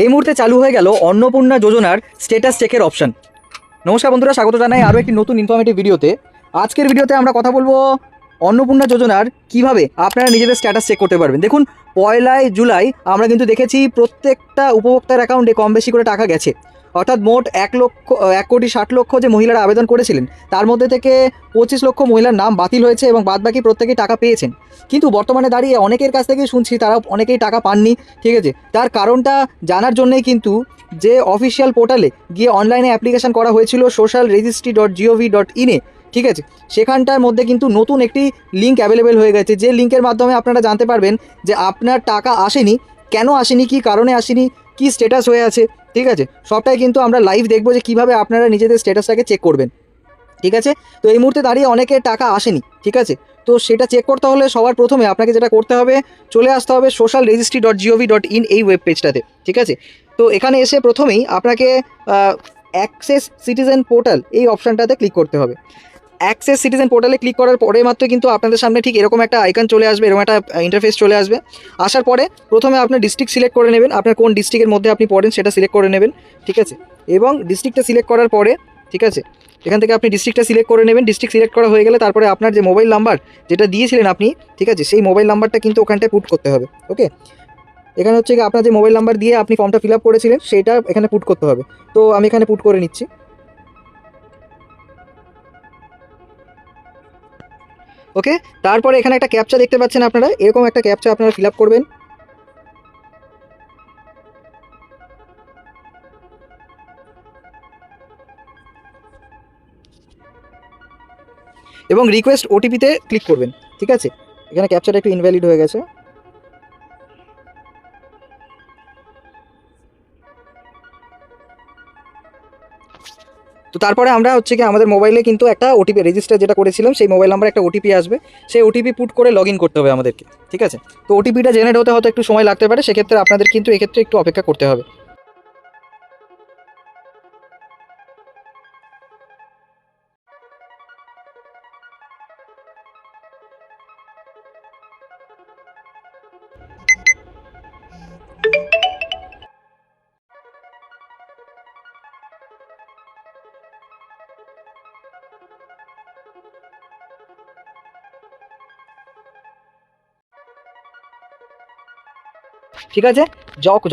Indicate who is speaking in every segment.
Speaker 1: এই মুহূর্তে চালু হয়ে গেল অন্নপূর্ণা যোজনার স্ট্যাটাস চেকের অপশন। নমস্কার বন্ধুরা, স্বাগত জানাই আরও একটি নতুন ইনফরমেটিভ ভিডিওতে। আজকের ভিডিওতে আমরা কথা বলবো অন্নপূর্ণা যোজনার কিভাবে আপনারা নিজেদের স্ট্যাটাস চেক করতে পারবেন। দেখুন, 1 জুলাই আমরা কিন্তু দেখেছি প্রত্যেকটা উপভোক্তার অ্যাকাউন্টে কম বেশি করে টাকা গেছে। অর্থাৎ মোট 1,60,00,000 যে মহিলারা আবেদন করেছিলেন তার মধ্যে থেকে 25 লক্ষ মহিলার নাম বাতিল হয়েছে এবং বাদবাকি প্রত্যেকেই টাকা পেয়েছেন। কিন্তু বর্তমানে দাঁড়িয়ে অনেকের কাছ থেকেই শুনছি তারা অনেকেই টাকা পাননি। ঠিক আছে, তার কারণটা জানার জন্যই কিন্তু যে অফিসিয়াল পোর্টালে গিয়ে অনলাইনে অ্যাপ্লিকেশন করা হয়েছিল socialregistry.gov.in-এ, ঠিক আছে, সেখানটার মধ্যে কিন্তু নতুন একটি লিঙ্ক অ্যাভেলেবেল হয়ে গেছে, যে লিঙ্কের মাধ্যমে আপনারা জানতে পারবেন যে আপনার টাকা আসেনি, কেন আসেনি, কী কারণে আসেনি, কী স্ট্যাটাস হয়ে আছে। ঠিক আছে, সবটাই কিন্তু আমরা লাইভ দেখবো যে কীভাবে আপনারা নিজেদের স্ট্যাটাসটাকে চেক করবেন। ঠিক আছে, তো এই মুহূর্তে দাঁড়িয়ে অনেকের টাকা আসেনি। ঠিক আছে, তো সেটা চেক করতে হলে সবার প্রথমে আপনাকে যেটা করতে হবে, চলে আসতে হবে socialregistry.gov.in এই ওয়েব পেজটাতে। ঠিক আছে, তো এখানে এসে প্রথমেই আপনাকে অ্যাক্সেস সিটিজেন পোর্টাল এই অপশানটাতে ক্লিক করতে হবে। অ্যাক্সেস সিটিজেন পোর্টালে ক্লিক করার পরে মাত্র কিন্তু আপনাদের সামনে ঠিক এরকম একটা আইকন চলে আসবে, এরকম একটা ইন্টারফেস চলে আসবে। আসার পরে প্রথমে আপনার ডিস্ট্রিক্ট সিলেক্ট করে নেবেন, আপনার কোন ডিস্ট্রিক্টের মধ্যে আপনি পড়েন সেটা সিলেক্ট করে নেবেন। ঠিক আছে, এবং ডিস্ট্রিক্টটা সিলেক্ট করার পরে, ঠিক আছে, এখান থেকে আপনি ডিস্ট্রিক্টটা সিলেক্ট করে নেবেন। ডিস্ট্রিক্ট সিলেক্ট করা হয়ে গেলে তারপরে আপনার যে মোবাইল নাম্বার যেটা দিয়েছিলেন আপনি, ঠিক আছে, সেই মোবাইল নাম্বারটা কিন্তু ওখানটায় পুট করতে হবে। ওকে, এখানে হচ্ছে কি আপনার যে মোবাইল নাম্বার দিয়ে আপনি ফর্মটা ফিল আপ করেছিলেন সেটা এখানে পুট করতে হবে। তো আমি এখানে পুট করে নিচ্ছি। ওকে, তারপরে এখানে একটা ক্যাপচা দেখতে পাচ্ছেন আপনারা, এরকম একটা ক্যাপচা আপনারা ফিল আপ করবেন। এবং রিকোয়েস্ট ওটিপিতে ক্লিক করবেন। ঠিক আছে, এখানে ক্যাপচাটা একটু ইনভ্যালিড হয়ে গেছে। তো তারপরে আমরা হচ্ছে কি আমাদের মোবাইলে কিন্তু একটা ওটিপি রেজিস্টার যেটা করেছিলাম সেই মোবাইল নাম্বারে একটা ওটিপি আসবে, সেই ওটিপি পুট করে লগ ইন করতে হবে আমাদেরকে। ঠিক আছে, তো ওটিপিটা জেনারেট হতে হয়তো একটু সময় লাগতে পারে, সেক্ষেত্রে আপনাদের কিন্তু এক্ষেত্রে একটু অপেক্ষা করতে হবে। ঠিক আছে,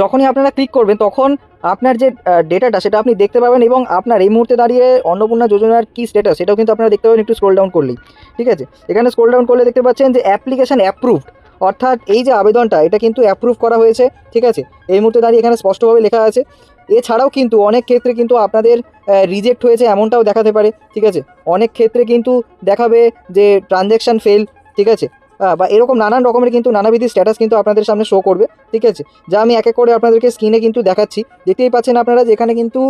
Speaker 1: যখনই আপনারা ক্লিক করবেন তখন আপনার যে ডেটাটা সেটা আপনি দেখতে পাবেন এবং আপনার এই মুহূর্তে দাঁড়িয়ে অন্নপূর্ণা যোজনার কী স্ট্যাটাস সেটাও কিন্তু আপনারা দেখতে পাবেন একটু স্ক্রল ডাউন করলেই। ঠিক আছে, এখানে স্ক্রল ডাউন করলে দেখতে পাচ্ছেন যে অ্যাপ্লিকেশান অ্যাপ্রুভড, অর্থাৎ এই যে আবেদনটা এটা কিন্তু অ্যাপ্রুভ করা হয়েছে। ঠিক আছে, এই মুহূর্তে দাঁড়িয়ে এখানে স্পষ্টভাবে লেখা আছে। এছাড়াও কিন্তু অনেক ক্ষেত্রে কিন্তু আপনাদের রিজেক্ট হয়েছে এমনটাও দেখাতে পারে। ঠিক আছে, অনেক ক্ষেত্রে কিন্তু দেখাবে যে ট্রানজ্যাকশান ফেল। ঠিক আছে, বা এরকম নানান রকমের কিন্তু নানাবিধি স্ট্যাটাস কিন্তু আপনাদের সামনে শো করবে। ঠিক আছে, যা আমি এক এক করে আপনাদেরকে স্ক্রিনে কিন্তু দেখাচ্ছি। দেখতেই পাচ্ছেন আপনারা যে এখানে কিন্তু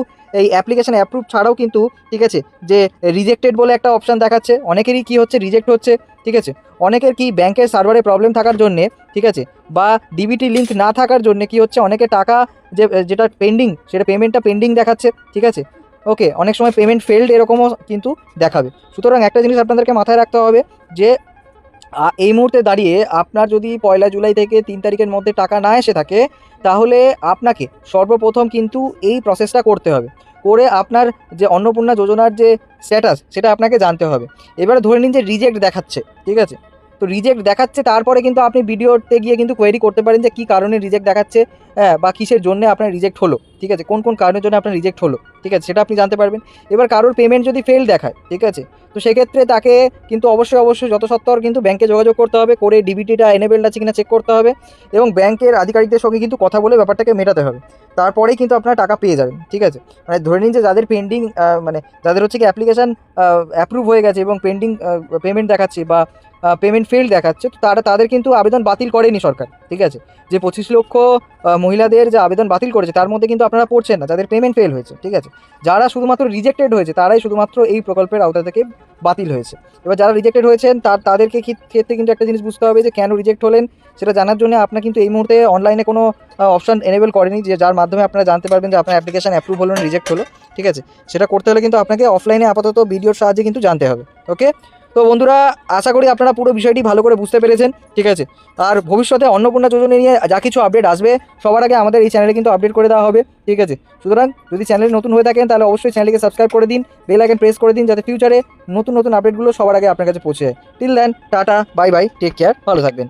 Speaker 1: এই অ্যাপ্লিকেশান অ্যাপ্রুভ ছাড়াও কিন্তু, ঠিক আছে, যে রিজেক্টেড বলে একটা অপশান দেখাচ্ছে। অনেকেরই কি হচ্ছে, রিজেক্ট হচ্ছে। ঠিক আছে, অনেকের কি ব্যাংকের সার্ভারে প্রবলেম থাকার জন্যে, ঠিক আছে, বা ডিবিটি লিঙ্ক না থাকার জন্যে কি হচ্ছে, অনেকে টাকা যেটা পেন্ডিং সেটা পেমেন্টটা পেন্ডিং দেখাচ্ছে। ঠিক আছে, ওকে, অনেক সময় পেমেন্ট ফেলড এরকমও কিন্তু দেখাবে। সুতরাং একটা জিনিস আপনাদেরকে মাথায় রাখতে হবে যে এই মুহূর্তে দাঁড়িয়ে আপনার যদি 1 জুলাই থেকে 3 তারিখের মধ্যে টাকা না এসে থাকে তাহলে আপনাকে সর্বপ্রথম কিন্তু এই প্রসেসটা করতে হবে, করে আপনার যে অন্নপূর্ণা যোজনার যে স্ট্যাটাস সেটা আপনাকে জানতে হবে। এবারে ধরে নিন যে রিজেক্ট দেখাচ্ছে। ঠিক আছে, তো রিজেক্ট দেখাচ্ছে, তারপরে কিন্তু আপনি ভিডিওতে গিয়ে কিন্তু কোয়েরি করতে পারেন যে কী কারণে রিজেক্ট দেখাচ্ছে, বা কিসের জন্য আপনার রিজেক্ট হলো। ঠিক আছে, কোন কোন কারণের জন্য আপনার রিজেক্ট হলো। ঠিক আছে, সেটা আপনি জানতে পারবেন। এবার কারোর পেমেন্ট যদি ফেল দেখায়, ঠিক আছে, তো সেক্ষেত্রে তাকে কিন্তু অবশ্যই যত সত্ত্বর কিন্তু ব্যাংকে যোগাযোগ করতে হবে, করে ডিবিটিটা এনেবেলড আছে কিনা চেক করতে হবে এবং ব্যাংকের আধিকারিকদের সঙ্গে কিন্তু কথা বলে ব্যাপারটাকে মেটাতে হবে। তারপরেই কিন্তু আপনারা টাকা পেয়ে যাবেন। ঠিক আছে, মানে ধরে নিন যে যাদের পেন্ডিং, মানে যাদের হচ্ছে কি অ্যাপ্লিকেশান অ্যাপ্রুভ হয়ে গেছে এবং পেন্ডিং পেমেন্ট দেখাচ্ছে বা পেমেন্ট ফেল্ড দেখাচ্ছে, তো তাদের কিন্তু আবেদন বাতিল করেনি সরকার। ঠিক আছে, যে 25 লক্ষ মহিলাদের যে আবেদন বাতিল করেছে তার মধ্যে কিন্তু আপনারা পড়ছেন না, যাদের পেমেন্ট ফেল হয়েছে। ঠিক আছে, যারা শুধুমাত্র রিজেক্টেড হয়েছে তারাই শুধুমাত্র এই প্রকল্পের আওতা থেকে বাতিল হয়েছে। এবার যারা রিজেক্টেড হয়েছেন তাদেরকে ক্ষেত্রে কিন্তু একটা জিনিস বুঝতে হবে যে কেন রিজেক্ট হলেন সেটা জানার জন্য আপনার কিন্তু এই মুহূর্তে অনলাইনে কোনো অপশান এনেবল করেনি যে যার মাধ্যমে আপনারা জানতে পারবেন যে আপনার অ্যাপ্লিকেশান অ্যাপ্রুভ হলো না রিজেক্ট হলো। ঠিক আছে, সেটা করতে হলে কিন্তু আপনাকে অফলাইনে আপাতত ভিডিওর সাহায্যে কিন্তু জানতে হবে। ওকে, তো বন্ধুরা, আশা করি আপনারা পুরো বিষয়টি ভালো করে বুঝতে পেরেছেন, ঠিক আছে। আর ভবিষ্যতে অন্নপূর্ণা যোজনা নিয়ে যা কিছু আপডেট আসবে সবার আগে আমাদের এই চ্যানেলে কিন্তু আপডেট করে দেওয়া হবে, ঠিক আছে। সুতরাং যদি চ্যানেলে নতুন হয়ে থাকেন তাহলে অবশ্যই চ্যানেলকে সাবস্ক্রাইব করে দিন, বেল আইকন প্রেস করে দিন, যাতে ফিউচারে নতুন নতুন আপডেটগুলো সবার আগে আপনার কাছে পৌঁছে যায়। Till then, tata, bye bye, take care, ভালো থাকবেন।